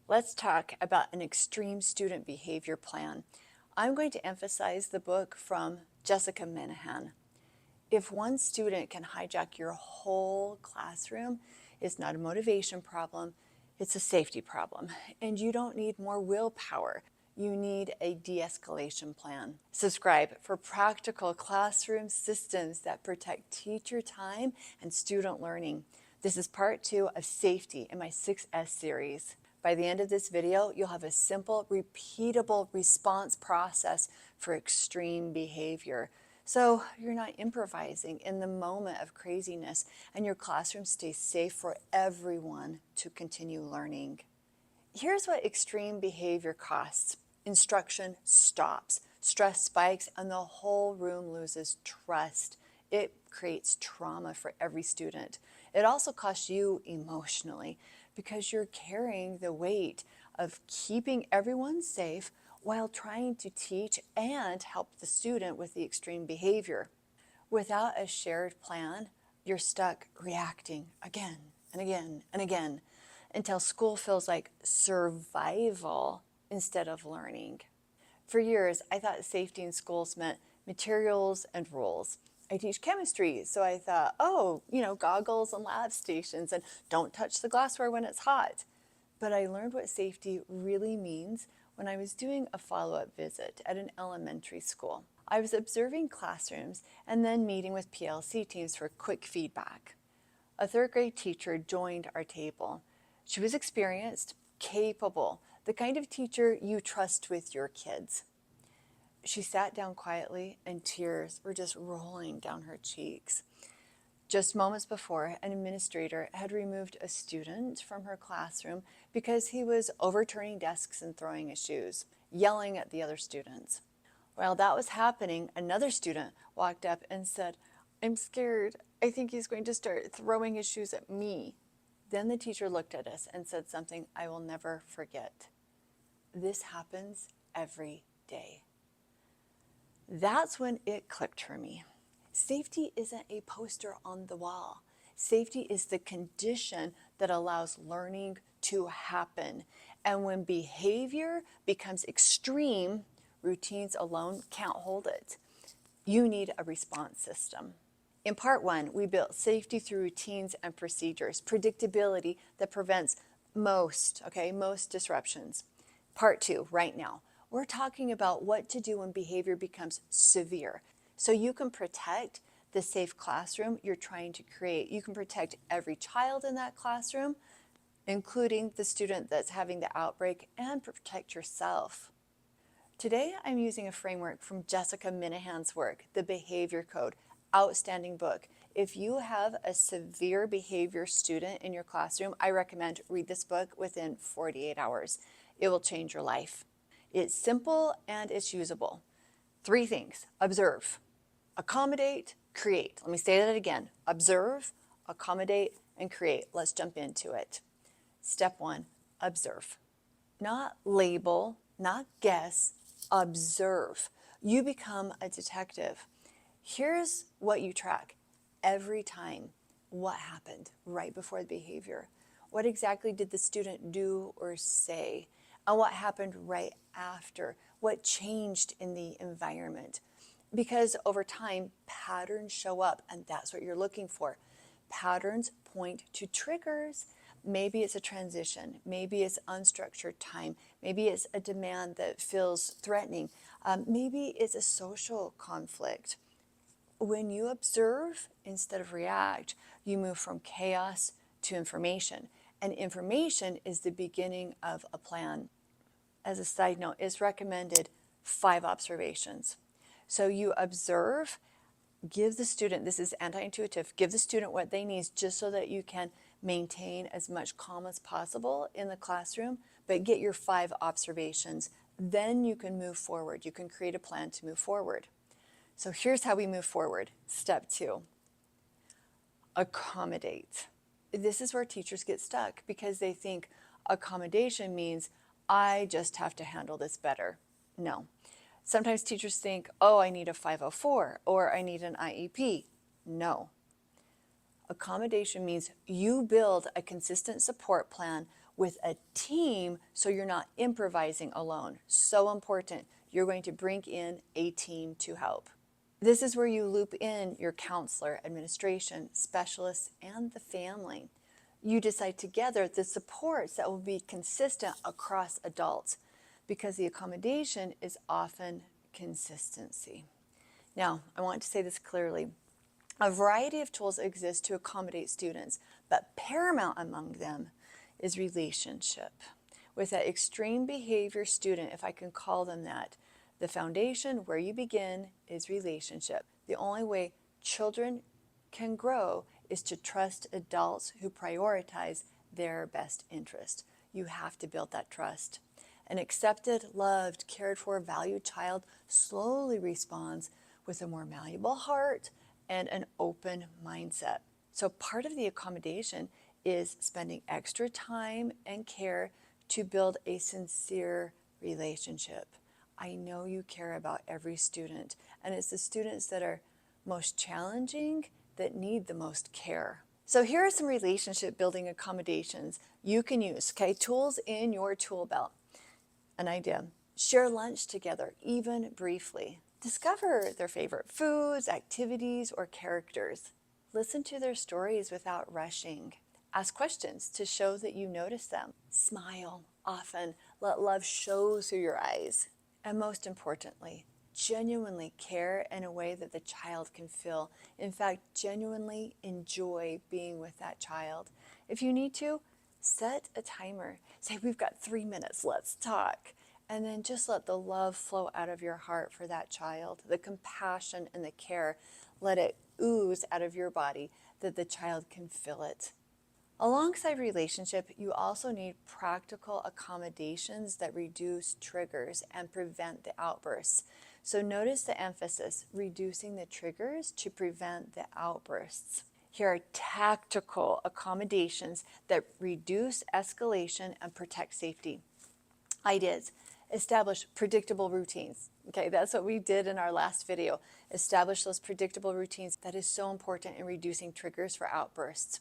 Let's talk about an extreme student behavior plan. I'm going to emphasize the book from Jessica Minahan. If one student can hijack your whole classroom, it's not a motivation problem, it's a safety problem. And you don't need more willpower. You need a de-escalation plan. Subscribe for practical classroom systems that protect teacher time and student learning. This is part 2 of safety in my 6S series. By the end of this video, you'll have a simple, repeatable response process for extreme behavior. So you're not improvising in the moment of craziness, and your classroom stays safe for everyone to continue learning. Here's what extreme behavior costs. Instruction stops, stress spikes, and the whole room loses trust. It creates trauma for every student. It also costs you emotionally because you're carrying the weight of keeping everyone safe while trying to teach and help the student with the extreme behavior. Without a shared plan, you're stuck reacting again and again and again until school feels like survival instead of learning. For years, I thought safety in schools meant materials and rules. I teach chemistry, so I thought, goggles and lab stations, and don't touch the glassware when it's hot. But I learned what safety really means when I was doing a follow-up visit at an elementary school. I was observing classrooms and then meeting with PLC teams for quick feedback. A third grade teacher joined our table. She was experienced, capable, the kind of teacher you trust with your kids. She sat down quietly and tears were just rolling down her cheeks. Just moments before, an administrator had removed a student from her classroom because he was overturning desks and throwing his shoes, yelling at the other students. While that was happening, another student walked up and said, "I'm scared. I think he's going to start throwing his shoes at me." Then the teacher looked at us and said something I will never forget. "This happens every day." That's when it clicked for me. Safety isn't a poster on the wall. Safety is the condition that allows learning to happen. And when behavior becomes extreme, routines alone can't hold it. You need a response system. In part 1, we built safety through routines and procedures, predictability that prevents most disruptions. Part 2, right now, we're talking about what to do when behavior becomes severe. So you can protect the safe classroom you're trying to create. You can protect every child in that classroom, including the student that's having the outbreak, and protect yourself. Today, I'm using a framework from Jessica Minahan's work, The Behavior Code. Outstanding book. If you have a severe behavior student in your classroom, I recommend read this book within 48 hours. It will change your life. It's simple and it's usable. 3 things: observe, accommodate, create. Let me say that again. Observe, accommodate, and create. Let's jump into it. Step 1, observe. Not label, not guess, observe. You become a detective. Here's what you track every time. What happened right before the behavior? What exactly did the student do or say? And what happened right after? What changed in the environment? Because over time, patterns show up, and that's what you're looking for. Patterns point to triggers. Maybe it's a transition. Maybe it's unstructured time. Maybe it's a demand that feels threatening. Maybe it's a social conflict. When you observe instead of react, you move from chaos to information. And information is the beginning of a plan. As a side note, it's recommended 5 observations. So you observe, give the student, this is anti-intuitive, give the student what they need just so that you can maintain as much calm as possible in the classroom, but get your 5 observations. Then you can move forward. You can create a plan to move forward. So here's how we move forward. Step 2, accommodate. This is where teachers get stuck because they think accommodation means I just have to handle this better. No. Sometimes teachers think, oh, I need a 504 or I need an IEP. No. Accommodation means you build a consistent support plan with a team so you're not improvising alone. So important. You're going to bring in a team to help. This is where you loop in your counselor, administration, specialists, and the family. You decide together the supports that will be consistent across adults, because the accommodation is often consistency. Now, I want to say this clearly. A variety of tools exist to accommodate students, but paramount among them is relationship. With that extreme behavior student, if I can call them that, the foundation where you begin is relationship. The only way children can grow is to trust adults who prioritize their best interest. You have to build that trust. An accepted, loved, cared for, valued child slowly responds with a more malleable heart and an open mindset. So part of the accommodation is spending extra time and care to build a sincere relationship. I know you care about every student, and it's the students that are most challenging that need the most care. So here are some relationship building accommodations you can use, okay? Tools in your tool belt. An idea: share lunch together, even briefly. Discover their favorite foods, activities, or characters. Listen to their stories without rushing. Ask questions to show that you notice them. Smile often. Let love show through your eyes. And most importantly, genuinely care in a way that the child can feel. In fact, genuinely enjoy being with that child. If you need to, set a timer. Say, we've got 3 minutes, let's talk. And then just let the love flow out of your heart for that child, the compassion and the care. Let it ooze out of your body that the child can feel it. Alongside relationship, you also need practical accommodations that reduce triggers and prevent the outbursts. So notice the emphasis, reducing the triggers to prevent the outbursts. Here are tactical accommodations that reduce escalation and protect safety. Ideas: establish predictable routines. Okay, that's what we did in our last video. Establish those predictable routines. That is so important in reducing triggers for outbursts.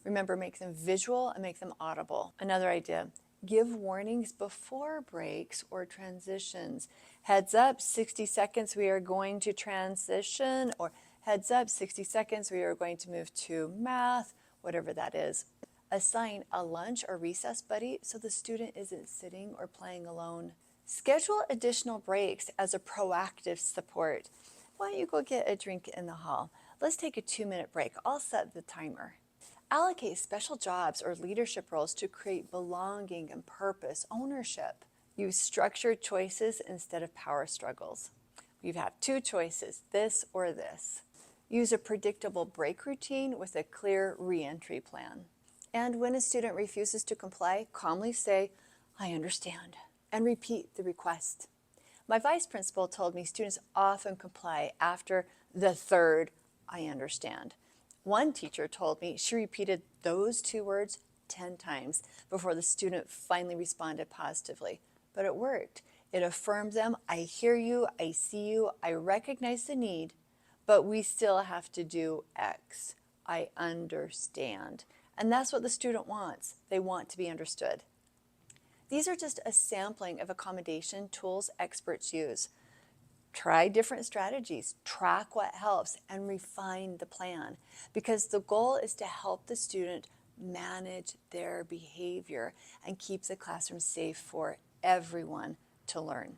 Remember, make them visual and make them audible. Another idea: give warnings before breaks or transitions. Heads up, 60 seconds, we are going to transition, or heads up, 60 seconds, we are going to move to math, whatever that is. Assign a lunch or recess buddy so the student isn't sitting or playing alone. Schedule additional breaks as a proactive support. Why don't you go get a drink in the hall? Let's take a 2-minute break. I'll set the timer. Allocate special jobs or leadership roles to create belonging and purpose, ownership. Use structured choices instead of power struggles. You have 2 choices, this or this. Use a predictable break routine with a clear re-entry plan. And when a student refuses to comply, calmly say, "I understand," and repeat the request. My vice principal told me students often comply after the third "I understand." One teacher told me she repeated those 2 words 10 times before the student finally responded positively. But it worked. It affirmed them. I hear you, I see you, I recognize the need, but we still have to do X. I understand. And that's what the student wants. They want to be understood. These are just a sampling of accommodation tools experts use. Try different strategies, track what helps, and refine the plan, because the goal is to help the student manage their behavior and keep the classroom safe for everyone to learn.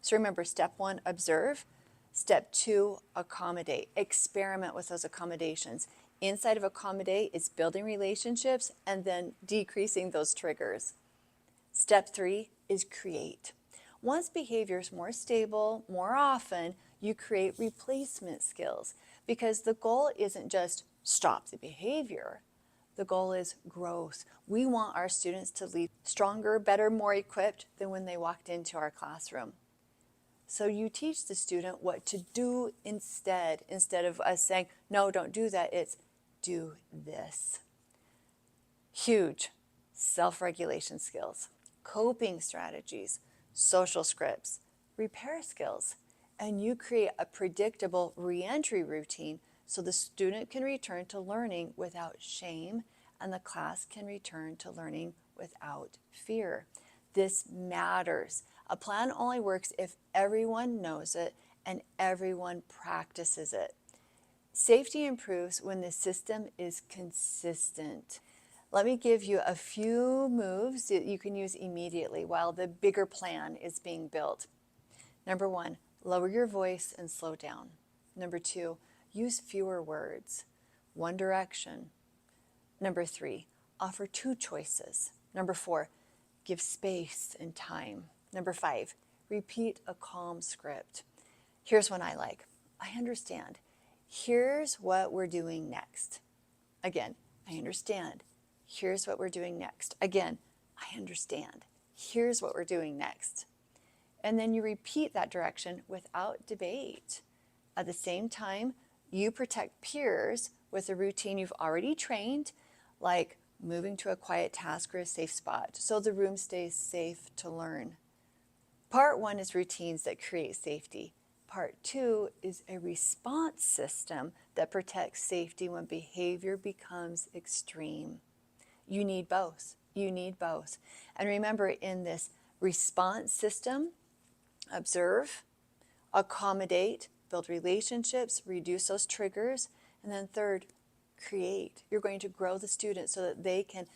So remember, step 1, observe. Step 2, accommodate. Experiment with those accommodations. Inside of accommodate, it's building relationships and then decreasing those triggers. Step 3 is create. Once behavior is more stable, more often, you create replacement skills, because the goal isn't just stop the behavior. The goal is growth. We want our students to leave stronger, better, more equipped than when they walked into our classroom. So you teach the student what to do instead of us saying, no, don't do that. It's do this. Huge. Self-regulation skills, coping strategies, social scripts, repair skills, and you create a predictable re-entry routine so the student can return to learning without shame and the class can return to learning without fear. This matters. A plan only works if everyone knows it and everyone practices it. Safety improves when the system is consistent. Let me give you a few moves that you can use immediately while the bigger plan is being built. Number 1, lower your voice and slow down. Number 2, use fewer words. One direction. Number 3, offer 2 choices. Number 4, give space and time. Number 5, repeat a calm script. Here's one I like. I understand. Here's what we're doing next. Again, I understand. Here's what we're doing next. Again, I understand. Here's what we're doing next. And then you repeat that direction without debate. At the same time, you protect peers with a routine you've already trained, like moving to a quiet task or a safe spot, so the room stays safe to learn. Part 1 is routines that create safety. Part 2 is a response system that protects safety when behavior becomes extreme. You need both. You need both. And remember, in this response system, observe, accommodate, build relationships, reduce those triggers, and then third, create. You're going to grow the student so that they can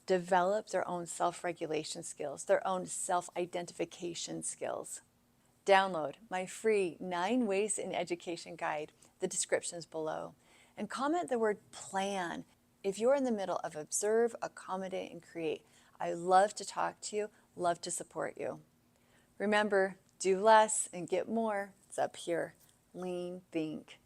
develop their own self-regulation skills, their own self-identification skills. Download my free 9 Ways in Education guide. The description's below. And comment the word plan if you're in the middle of observe, accommodate, and create. I love to talk to you, love to support you. Remember, do less and get more. It's up here. Lean, think.